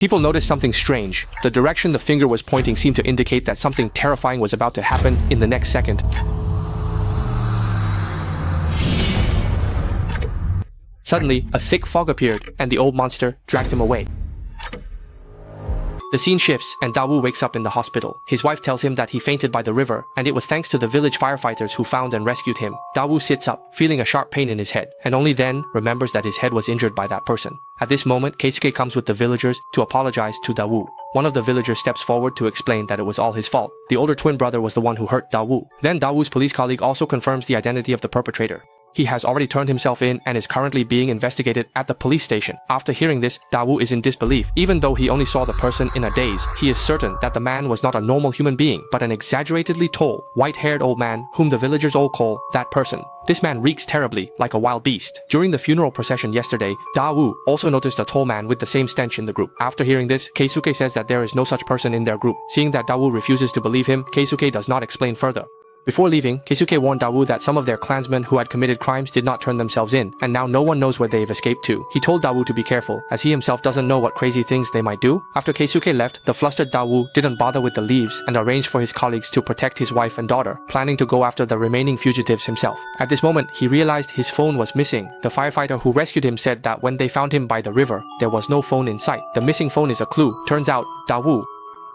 People noticed something strange. The direction the finger was pointing seemed to indicate that something terrifying was about to happen in the next second. Suddenly, a thick fog appeared, and the old monster dragged him away. The scene shifts, and Dawu wakes up in the hospital. His wife tells him that he fainted by the river, and it was thanks to the village firefighters who found and rescued him. Dawu sits up, feeling a sharp pain in his head, and only then remembers that his head was injured by that person. At this moment, Keisuke comes with the villagers to apologize to Dawu. One of the villagers steps forward to explain that it was all his fault. The older twin brother was the one who hurt Dawu. Then Dawu's police colleague also confirms the identity of the perpetrator. He has already turned himself in and is currently being investigated at the police station. After hearing this, Dawu is in disbelief. Even though he only saw the person in a daze, he is certain that the man was not a normal human being, but an exaggeratedly tall, white-haired old man whom the villagers all call that person. This man reeks terribly, like a wild beast. During the funeral procession yesterday, Dawu also noticed a tall man with the same stench in the group. After hearing this, Keisuke says that there is no such person in their group. Seeing that Dawu refuses to believe him, Keisuke does not explain further. Before leaving, Keisuke warned Dawu that some of their clansmen who had committed crimes did not turn themselves in, and now no one knows where they've escaped to. He told Dawu to be careful, as he himself doesn't know what crazy things they might do. After Keisuke left, the flustered Dawu didn't bother with the leaves and arranged for his colleagues to protect his wife and daughter, planning to go after the remaining fugitives himself. At this moment, he realized his phone was missing. The firefighter who rescued him said that when they found him by the river, there was no phone in sight. The missing phone is a clue. Turns out,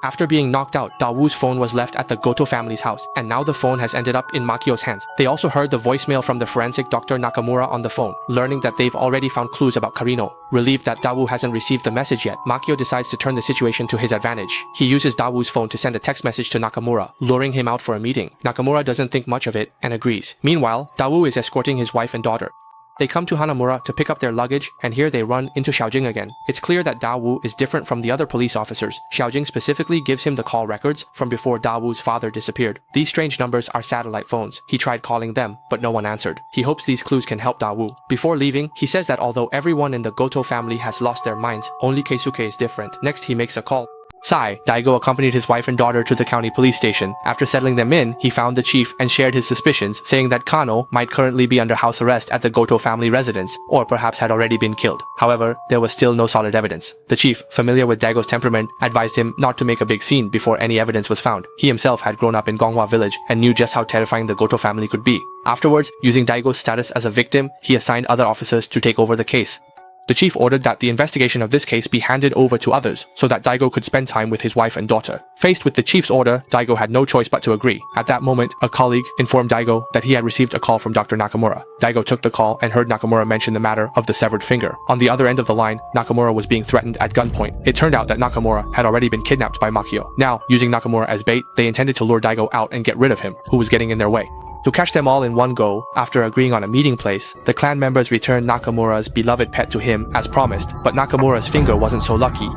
After being knocked out, Dawu's phone was left at the Goto family's house, and now the phone has ended up in Makio's hands. They also heard the voicemail from the forensic Dr. Nakamura on the phone, learning that they've already found clues about Karino. Relieved that Dawu hasn't received the message yet, Makio decides to turn the situation to his advantage. He uses Dawu's phone to send a text message to Nakamura, luring him out for a meeting. Nakamura doesn't think much of it and agrees. Meanwhile, Dawu is escorting his wife and daughter. They come to Hanamura to pick up their luggage, and here they run into Xiaojing again. It's clear that Dawu is different from the other police officers. Xiaojing specifically gives him the call records from before Dawu's father disappeared. These strange numbers are satellite phones. He tried calling them, but no one answered. He hopes these clues can help Dawu. Before leaving, he says that although everyone in the Goto family has lost their minds, only Keisuke is different. Next, he makes a call. Daigo accompanied his wife and daughter to the county police station. After settling them in, he found the chief and shared his suspicions, saying that Kano might currently be under house arrest at the Goto family residence, or perhaps had already been killed. However, there was still no solid evidence. The chief, familiar with Daigo's temperament, advised him not to make a big scene before any evidence was found. He himself had grown up in Gonghwa village and knew just how terrifying the Goto family could be. Afterwards, using Daigo's status as a victim, he assigned other officers to take over the case. The chief ordered that the investigation of this case be handed over to others, so that Daigo could spend time with his wife and daughter. Faced with the chief's order, Daigo had no choice but to agree. At that moment, a colleague informed Daigo that he had received a call from Dr. Nakamura. Daigo took the call and heard Nakamura mention the matter of the severed finger. On the other end of the line, Nakamura was being threatened at gunpoint. It turned out that Nakamura had already been kidnapped by Makio. Now, using Nakamura as bait, they intended to lure Daigo out and get rid of him, who was getting in their way. To catch them all in one go, after agreeing on a meeting place, the clan members returned Nakamura's beloved pet to him as promised, but Nakamura's finger wasn't so lucky.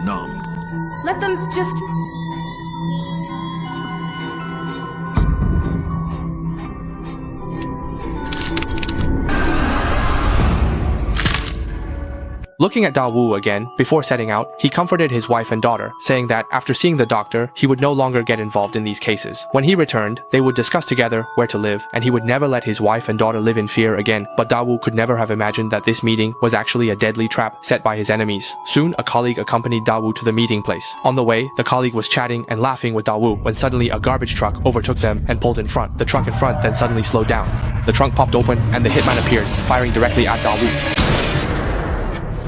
Numb. Let them just... Looking at Dawu again, before setting out, he comforted his wife and daughter, saying that after seeing the doctor, he would no longer get involved in these cases. When he returned, they would discuss together where to live, and he would never let his wife and daughter live in fear again. But Dawu could never have imagined that this meeting was actually a deadly trap set by his enemies. Soon, a colleague accompanied Dawu to the meeting place. On the way, the colleague was chatting and laughing with Dawu when suddenly a garbage truck overtook them and pulled in front. The truck in front then suddenly slowed down. The trunk popped open and the hitman appeared, firing directly at Dawu.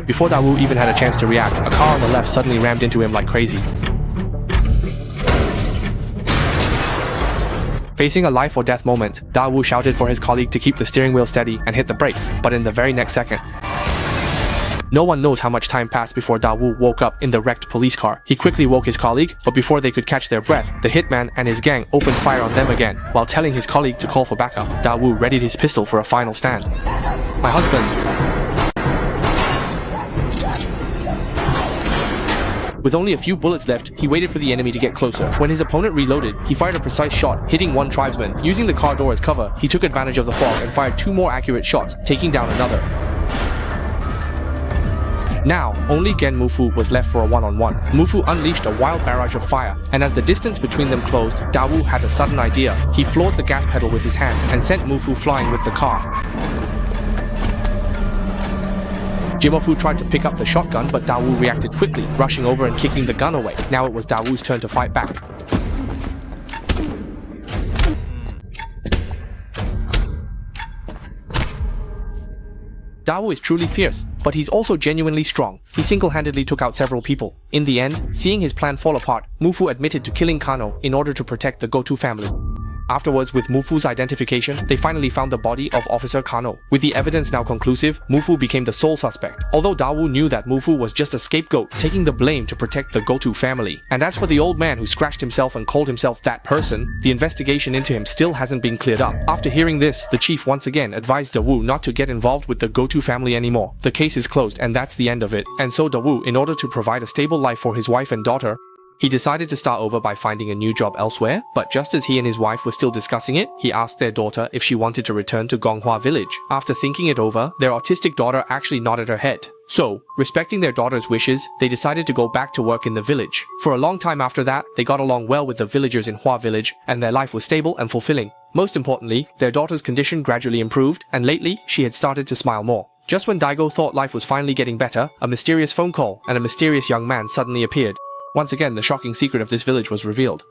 Before Dawu even had a chance to react, a car on the left suddenly rammed into him like crazy. Facing a life or death moment, Dawu shouted for his colleague to keep the steering wheel steady and hit the brakes, but in the very next second, no one knows how much time passed before Dawu woke up in the wrecked police car. He quickly woke his colleague, but before they could catch their breath, the hitman and his gang opened fire on them again. While telling his colleague to call for backup, Dawu readied his pistol for a final stand. "My husband." With only a few bullets left, he waited for the enemy to get closer. When his opponent reloaded, he fired a precise shot, hitting one tribesman. Using the car door as cover, he took advantage of the fog and fired 2 more accurate shots, taking down another. Now, only Gen Mufu was left for a one-on-one. Mufu unleashed a wild barrage of fire, and as the distance between them closed, Dawu had a sudden idea. He floored the gas pedal with his hand and sent Mufu flying with the car. Jimafu tried to pick up the shotgun, but Dawu reacted quickly, rushing over and kicking the gun away. Now it was Dawu's turn to fight back. Dawu is truly fierce, but he's also genuinely strong. He single-handedly took out several people. In the end, seeing his plan fall apart, Mufu admitted to killing Kano in order to protect the Goto family. Afterwards, with Mufu's identification, they finally found the body of Officer Kano. With the evidence now conclusive, Mufu became the sole suspect, although Dawu knew that Mufu was just a scapegoat, taking the blame to protect the Goto family. And as for the old man who scratched himself and called himself that person, the investigation into him still hasn't been cleared up. After hearing this, the chief once again advised Dawu not to get involved with the Goto family anymore. The case is closed and that's the end of it. And so Dawu, in order to provide a stable life for his wife and daughter, he decided to start over by finding a new job elsewhere, but just as he and his wife were still discussing it, he asked their daughter if she wanted to return to Gonghua village. After thinking it over, their autistic daughter actually nodded her head. So, respecting their daughter's wishes, they decided to go back to work in the village. For a long time after that, they got along well with the villagers in Hua village, and their life was stable and fulfilling. Most importantly, their daughter's condition gradually improved, and lately, she had started to smile more. Just when Daigo thought life was finally getting better, a mysterious phone call and a mysterious young man suddenly appeared. Once again, the shocking secret of this village was revealed.